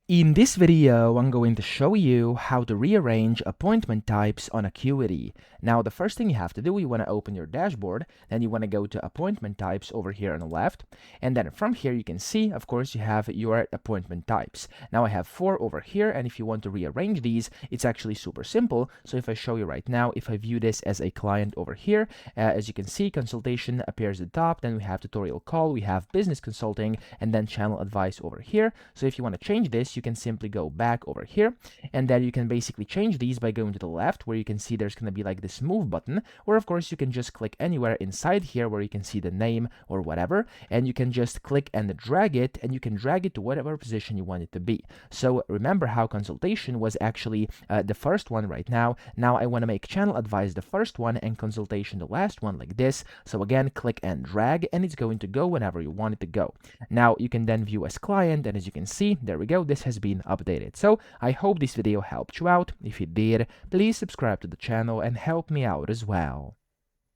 In this video, I'm going to show you how to rearrange appointment types on Acuity. Now, the first thing you have to do, you want to open your dashboard, then you want to go to appointment types over here on the left, and then from here you can see, of course, you have your appointment types. Now I have 4 over here, and if you want to rearrange these, it's actually super simple. So if I show you right now, if I view this as a client over here, as you can see, consultation appears at the top, then we have tutorial call, we have business consulting, and then channel advice over here. So if you want to change this, you can simply go back over here, and then you can basically change these by going to the left, where you can see there's going to be like this move button, or of course you can just click anywhere inside here where you can see the name or whatever, and you can just click and drag it, and you can drag it to whatever position you want it to be. So remember how consultation was actually the first one right now. Now I want to make channel advice the first one and consultation the last one, like this. So again, click and drag, and it's going to go whenever you want it to go. Now you can then view as client, and as you can see, there we go, this has been updated. So I hope this video helped you out. If it did, please subscribe to the channel and help me out as well.